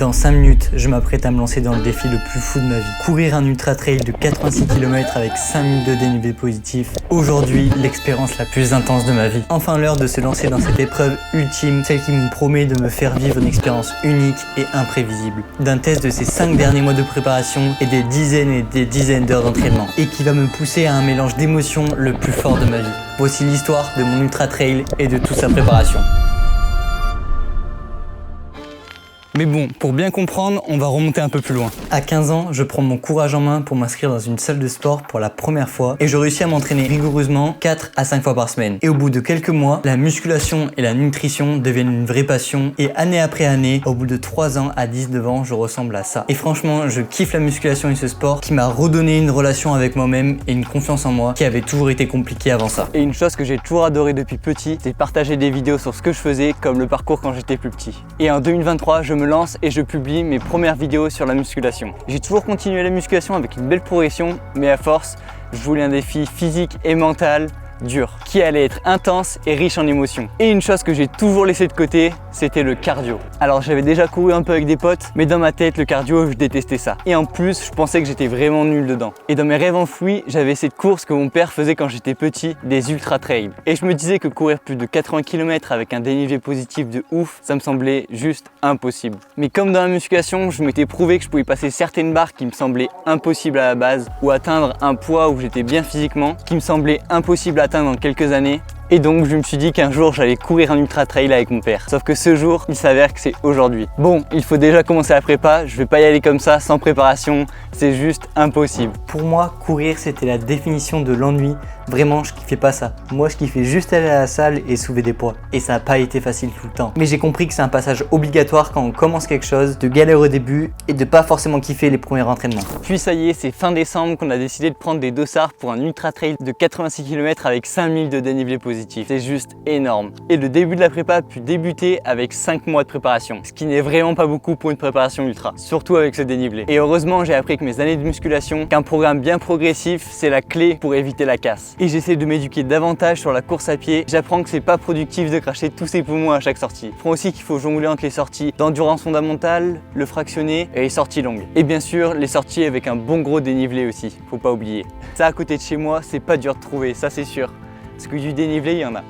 Dans 5 minutes, je m'apprête à me lancer dans le défi le plus fou de ma vie. Courir un ultra trail de 86 km avec 5 minutes de dénivelé positif. Aujourd'hui, l'expérience la plus intense de ma vie. Enfin l'heure de se lancer dans cette épreuve ultime, celle qui me promet de me faire vivre une expérience unique et imprévisible. D'un test de ces 5 derniers mois de préparation et des dizaines d'heures d'entraînement. Et qui va me pousser à un mélange d'émotions le plus fort de ma vie. Voici l'histoire de mon ultra trail et de toute sa préparation. Mais bon, pour bien comprendre, on va remonter un peu plus loin. À 15 ans, je prends mon courage en main pour m'inscrire dans une salle de sport pour la première fois et je réussis à m'entraîner rigoureusement 4 à 5 fois par semaine. Et au bout de quelques mois, la musculation et la nutrition deviennent une vraie passion et année après année, au bout de 3 ans à 19 ans, je ressemble à ça. Et franchement, je kiffe la musculation et ce sport qui m'a redonné une relation avec moi-même et une confiance en moi qui avait toujours été compliquée avant ça. Et une chose que j'ai toujours adoré depuis petit, c'est partager des vidéos sur ce que je faisais comme le parcours quand j'étais plus petit. Et en 2023, je me lance et je publie mes premières vidéos sur la musculation. J'ai toujours continué la musculation avec une belle progression, mais à force, je voulais un défi physique et mental dur, qui allait être intense et riche en émotions. Et une chose que j'ai toujours laissé de côté, c'était le cardio. Alors j'avais déjà couru un peu avec des potes, mais dans ma tête, le cardio, je détestais ça. Et en plus, je pensais que j'étais vraiment nul dedans. Et dans mes rêves enfouis, j'avais cette course que mon père faisait quand j'étais petit, des ultra trails. Et je me disais que courir plus de 80 km avec un dénivelé positif de ouf, ça me semblait juste impossible. Mais comme dans la musculation, je m'étais prouvé que je pouvais passer certaines barres qui me semblaient impossibles à la base, ou atteindre un poids où j'étais bien physiquement, qui me semblait impossible à atteindre dans quelques années. Et donc je me suis dit qu'un jour j'allais courir un ultra trail avec mon père. Sauf que ce jour, il s'avère que c'est aujourd'hui. Bon, il faut déjà commencer la prépa, je vais pas y aller comme ça sans préparation, c'est juste impossible. Pour moi, courir c'était la définition de l'ennui. Vraiment, je kiffais pas ça. Moi, je kiffais juste aller à la salle et soulever des poids. Et ça n'a pas été facile tout le temps. Mais j'ai compris que c'est un passage obligatoire quand on commence quelque chose, de galère au début et de pas forcément kiffer les premiers entraînements. Puis ça y est, c'est fin décembre qu'on a décidé de prendre des dossards pour un ultra trail de 86 km avec 5000 de dénivelé positif. C'est juste énorme. Et le début de la prépa a pu débuter avec 5 mois de préparation. Ce qui n'est vraiment pas beaucoup pour une préparation ultra. Surtout avec ce dénivelé. Et heureusement, j'ai appris que mes années de musculation, qu'un programme bien progressif, c'est la clé pour éviter la casse. Et j'essaie de m'éduquer davantage sur la course à pied. J'apprends que c'est pas productif de cracher tous ses poumons à chaque sortie. J'apprends aussi qu'il faut jongler entre les sorties d'endurance fondamentale, le fractionné et les sorties longues. Et bien sûr, les sorties avec un bon gros dénivelé aussi, faut pas oublier. Ça à côté de chez moi, c'est pas dur de trouver, ça c'est sûr. Parce que du dénivelé, il y en a.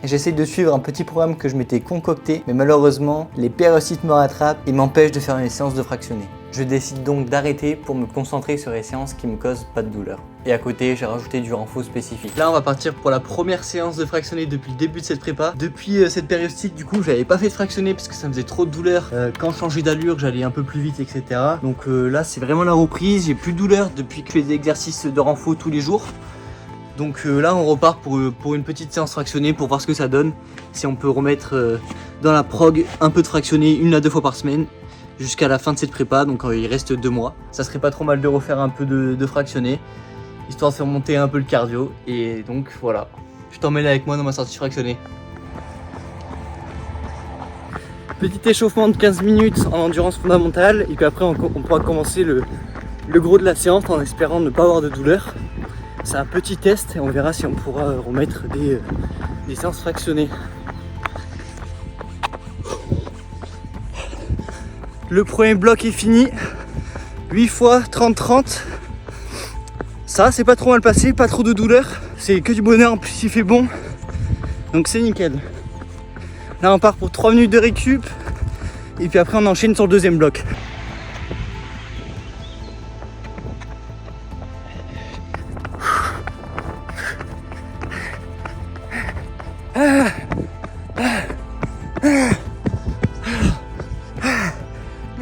J'essaie de suivre un petit programme que je m'étais concocté, mais malheureusement, les périocytes me rattrapent et m'empêchent de faire mes séances de fractionné. Je décide donc d'arrêter pour me concentrer sur les séances qui me causent pas de douleur. Et à côté, j'ai rajouté du renfort spécifique. Là, on va partir pour la première séance de fractionné depuis le début de cette prépa. Depuis cette périostite, du coup, j'avais pas fait de fractionné parce que ça me faisait trop de douleur. Quand je changeais d'allure, j'allais un peu plus vite, etc. Donc là, c'est vraiment la reprise. J'ai plus de douleur depuis que je fais des exercices de renfort tous les jours. Donc là on repart pour une petite séance fractionnée pour voir ce que ça donne. Si on peut remettre dans la prog un peu de fractionné 1 à 2 fois par semaine jusqu'à la fin de cette prépa, donc il reste 2 mois. Ça serait pas trop mal de refaire un peu de fractionné, histoire de faire monter un peu le cardio. Et donc voilà, je t'emmène avec moi dans ma sortie fractionnée. Petit échauffement de 15 minutes en endurance fondamentale et puis après on pourra commencer le gros de la séance en espérant ne pas avoir de douleur. C'est un petit test et on verra si on pourra remettre des séances fractionnées. Le premier bloc est fini. 8 fois 30-30. Ça, c'est pas trop mal passé, pas trop de douleur. C'est que du bonheur, en plus il fait bon. Donc c'est nickel. Là on part pour 3 minutes de récup. Et puis après on enchaîne sur le deuxième bloc.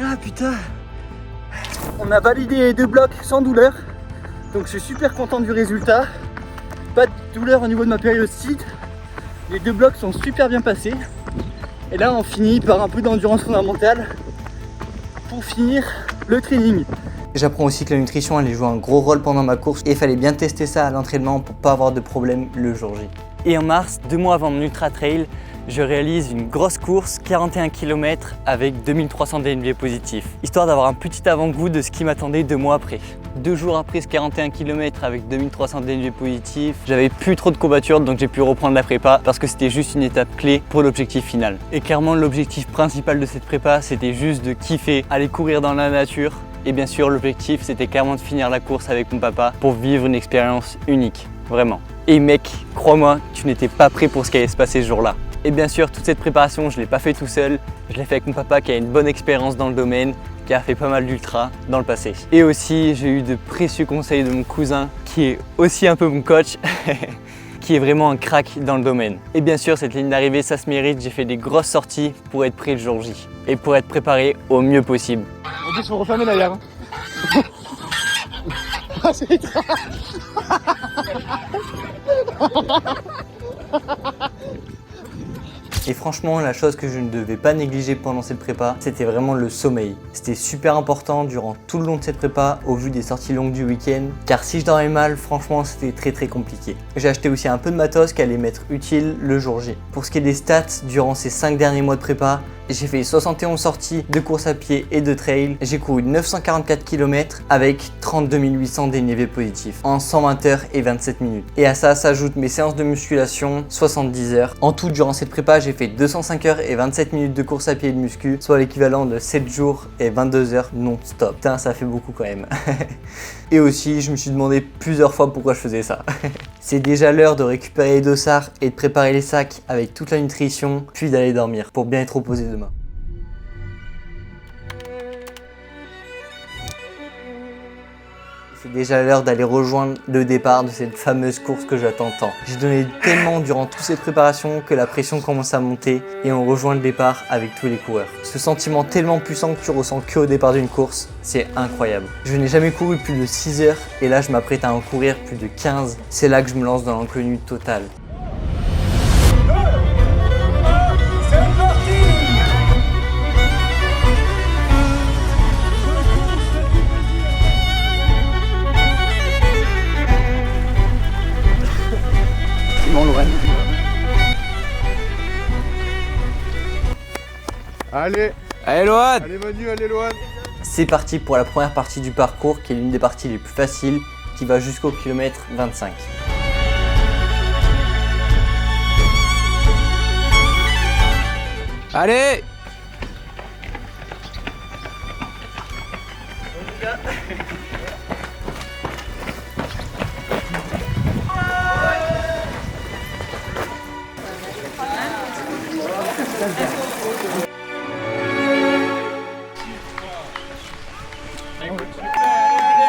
Ah putain, on a validé les 2 blocs sans douleur, donc je suis super content du résultat. Pas de douleur au niveau de ma périostite, les 2 blocs sont super bien passés. Et là on finit par un peu d'endurance fondamentale pour finir le training. J'apprends aussi que la nutrition allait jouer un gros rôle pendant ma course et il fallait bien tester ça à l'entraînement pour pas avoir de problème le jour J. Et en mars, 2 mois avant mon ultra trail, je réalise une grosse course, 41 km avec 2300 dénivelés positifs, histoire d'avoir un petit avant-goût de ce qui m'attendait 2 mois après. 2 jours après ce 41 km avec 2300 dénivelés positifs, j'avais plus trop de courbatures donc j'ai pu reprendre la prépa parce que c'était juste une étape clé pour l'objectif final. Et clairement l'objectif principal de cette prépa c'était juste de kiffer, aller courir dans la nature. Et bien sûr l'objectif c'était clairement de finir la course avec mon papa pour vivre une expérience unique, vraiment. Et mec, crois-moi, tu n'étais pas prêt pour ce qui allait se passer ce jour-là. Et bien sûr, toute cette préparation, je ne l'ai pas fait tout seul. Je l'ai fait avec mon papa qui a une bonne expérience dans le domaine, qui a fait pas mal d'ultra dans le passé. Et aussi, j'ai eu de précieux conseils de mon cousin, qui est aussi un peu mon coach, qui est vraiment un crack dans le domaine. Et bien sûr, cette ligne d'arrivée, ça se mérite. J'ai fait des grosses sorties pour être prêt le jour J et pour être préparé au mieux possible. En plus, il faut refermer la gare. Ah, c'est Et franchement, la chose que je ne devais pas négliger pendant cette prépa, c'était vraiment le sommeil. C'était super important durant tout le long de cette prépa, au vu des sorties longues du week-end, car si je dormais mal, franchement, c'était très compliqué. J'ai acheté aussi un peu de matos qui allait m'être utile le jour J. Pour ce qui est des stats, durant ces 5 derniers mois de prépa, j'ai fait 71 sorties de course à pied et de trail. J'ai couru 944 km avec 32 800 dénivelés positifs en 120 heures et 27 minutes. Et à ça s'ajoutent mes séances de musculation, 70 heures. En tout, durant cette prépa, j'ai fait 205 heures et 27 minutes de course à pied et de muscu, soit l'équivalent de 7 jours et 22 heures non-stop. Putain, ça fait beaucoup quand même. Et aussi, je me suis demandé plusieurs fois pourquoi je faisais ça. C'est déjà l'heure de récupérer les dossards et de préparer les sacs avec toute la nutrition, puis d'aller dormir pour bien être reposé demain. C'est déjà l'heure d'aller rejoindre le départ de cette fameuse course que j'attends tant. J'ai donné tellement durant toutes ces préparations que la pression commence à monter et on rejoint le départ avec tous les coureurs. Ce sentiment tellement puissant que tu ressens qu'au départ d'une course, c'est incroyable. Je n'ai jamais couru plus de 6 heures et là je m'apprête à en courir plus de 15. C'est là que je me lance dans l'inconnu total. Allez, Lohan! allez Manu, allez Lohan. C'est parti pour la première partie du parcours qui est l'une des parties les plus faciles qui va jusqu'au kilomètre 25. Allez!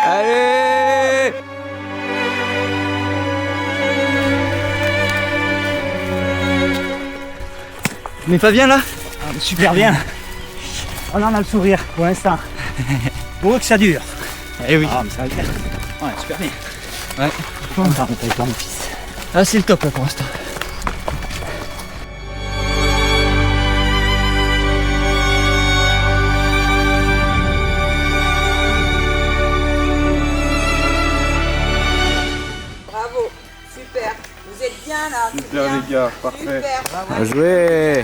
Allez! Mais pas bien là? Super bien. Oh là, on a le sourire pour l'instant. Pour que ça dure. Eh oui. Ah, mais ça va le faire. Ouais, super bien. Ouais. On va avec toi, mon fils. Ah, c'est le top là pour l'instant. Bravo, super. Vous êtes bien là. c'est Super bien. les gars, parfait. Super. Bien joué!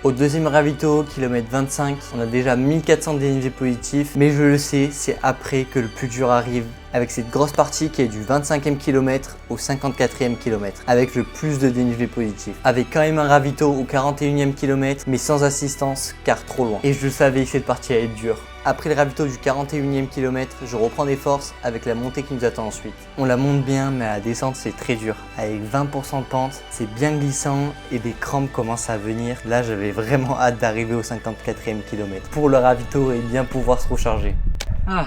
Au deuxième ravito, kilomètre 25, on a déjà 1400 dénivelés positifs, mais je le sais, c'est après que le plus dur arrive, avec cette grosse partie qui est du 25e kilomètre au 54e kilomètre, avec le plus de dénivelés positifs. Avec quand même un ravito au 41e kilomètre, mais sans assistance, car trop loin. Et je savais que cette partie allait être dure. Après le ravito du 41e kilomètre, je reprends des forces avec la montée qui nous attend ensuite. On la monte bien, mais à la descente c'est très dur. Avec 20% de pente, c'est bien glissant et des crampes commencent à venir. Là j'avais vraiment hâte d'arriver au 54e kilomètre pour le ravito et bien pouvoir se recharger. Ah.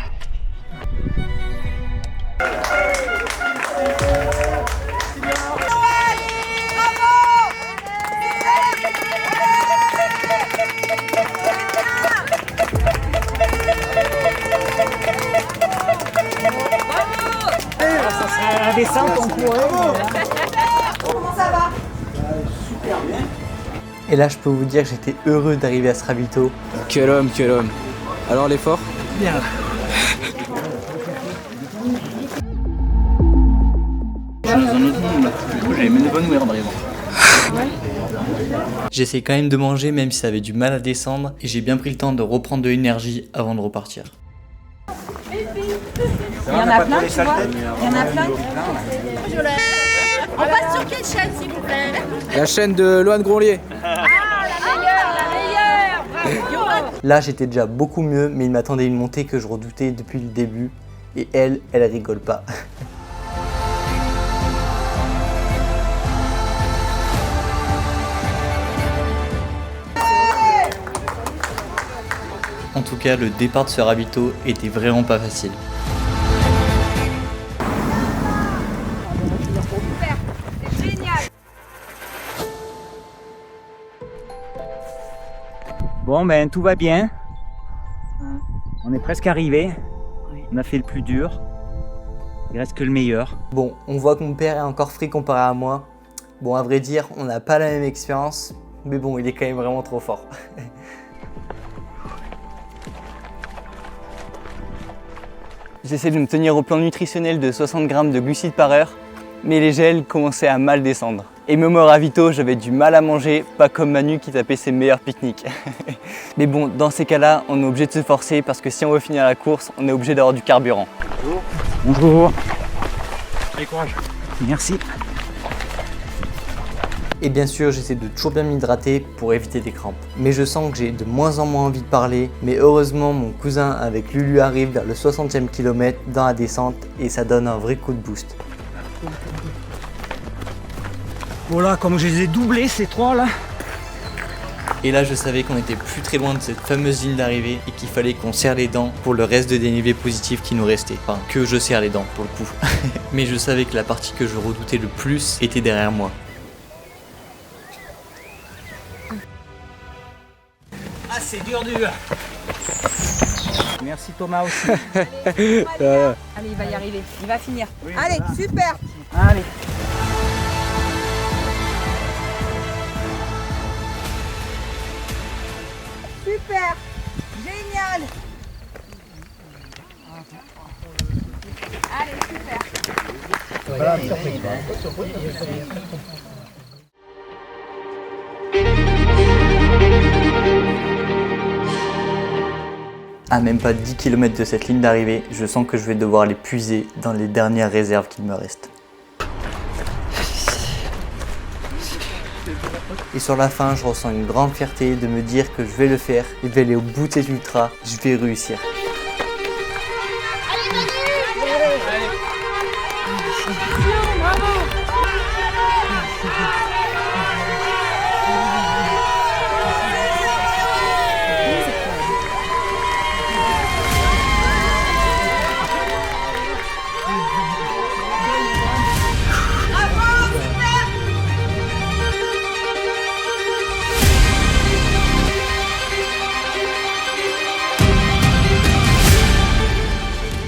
À la descente, on pourrait. Comment ça va? Et là je peux vous dire que j'étais heureux d'arriver à ce ravito. Quel homme, quel homme. Alors l'effort? Bien. suis dans un autre monde là. Du coup, j'avais même pas nourrir dans les vents. J'essaie quand même de manger même si ça avait du mal à descendre et j'ai bien pris le temps de reprendre de l'énergie avant de repartir. Il y en a plein, tu vois. Il y en a plein. On passe sur quelle chaîne, s'il vous plaît? La chaîne de Loane Grondlier. Ah, la meilleure, bravo. Là j'étais déjà beaucoup mieux mais il m'attendait une montée que je redoutais depuis le début et elle rigole pas. En tout cas, le départ de ce ravito était vraiment pas facile. C'est génial. Bon, ben tout va bien. On est presque arrivé. On a fait le plus dur. Il reste que le meilleur. Bon, on voit que mon père est encore frais comparé à moi. Bon, à vrai dire, on n'a pas la même expérience, mais bon, il est quand même vraiment trop fort. J'essaie de me tenir au plan nutritionnel de 60 grammes de glucides par heure, mais les gels commençaient à mal descendre. Et même au ravito, j'avais du mal à manger, pas comme Manu qui tapait ses meilleurs pique-niques. Mais bon, dans ces cas-là, on est obligé de se forcer parce que si on veut finir la course, on est obligé d'avoir du carburant. Bonjour. Allez, courage. Merci. Et bien sûr, j'essaie de toujours bien m'hydrater pour éviter des crampes. Mais je sens que j'ai de moins en moins envie de parler. Mais heureusement, mon cousin avec Lulu arrive vers le 60e kilomètre dans la descente et ça donne un vrai coup de boost. Voilà, comme je les ai doublés ces trois là. Et là, je savais qu'on était plus très loin de cette fameuse ligne d'arrivée et qu'il fallait qu'on serre les dents pour le reste de dénivelé positif qui nous restait. Enfin, que je serre les dents pour le coup. Mais je savais que la partie que je redoutais le plus était derrière moi. Ah, c'est dur. Merci Thomas aussi. Allez, il va y arriver. Il va finir. Allez, super. Allez. Super. Génial. Allez, super. À même pas 10 km de cette ligne d'arrivée, je sens que je vais devoir les puiser dans les dernières réserves qu'il me reste. Et sur la fin, je ressens une grande fierté de me dire que je vais le faire, je vais aller au bout de cet ultra, je vais réussir.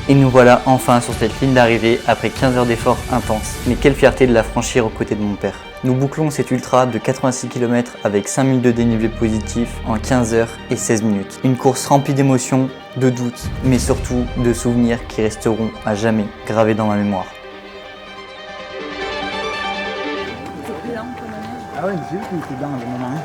Et nous voilà enfin sur cette ligne d'arrivée après 15 heures d'efforts intenses. Mais quelle fierté de la franchir aux côtés de mon père. Nous bouclons cet ultra de 86 km avec 5 minutes de dénivelé positif en 15 heures et 16 minutes. Une course remplie d'émotions, de doutes, mais surtout de souvenirs qui resteront à jamais gravés dans ma mémoire. Ah ouais, mais c'est lui qui était dans le moment.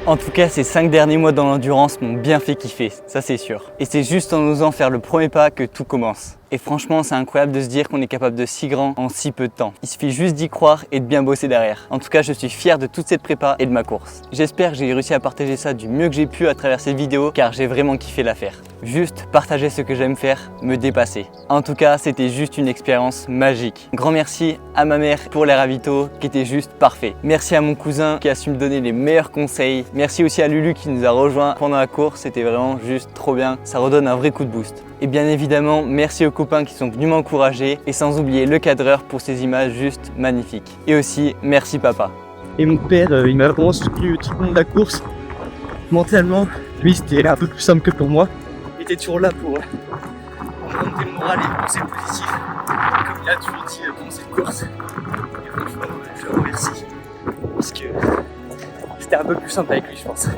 En tout cas, ces 5 derniers mois dans l'endurance m'ont bien fait kiffer, ça c'est sûr. Et c'est juste en osant faire le premier pas que tout commence. Et franchement, c'est incroyable de se dire qu'on est capable de si grand en si peu de temps. Il suffit juste d'y croire et de bien bosser derrière. En tout cas, je suis fier de toute cette prépa et de ma course. J'espère que j'ai réussi à partager ça du mieux que j'ai pu à travers cette vidéo, car j'ai vraiment kiffé la faire. Juste partager ce que j'aime faire, me dépasser. En tout cas, c'était juste une expérience magique. Grand merci à ma mère pour les ravitaux qui étaient juste parfaits. Merci à mon cousin qui a su me donner les meilleurs conseils. Merci aussi à Lulu qui nous a rejoints pendant la course, c'était vraiment juste trop bien. Ça redonne un vrai coup de boost. Et bien évidemment, merci aux copains qui sont venus m'encourager et sans oublier le cadreur pour ces images juste magnifiques. Et aussi, merci papa. Et mon père, il m'a vraiment soutenu tout le long de la course. Mentalement, lui, c'était un peu plus simple que pour moi. Il était toujours là pour remonter le moral et penser positif. Comme il a toujours dit pendant cette course. Et franchement, je le remercie. Parce que c'était un peu plus simple avec lui, je pense.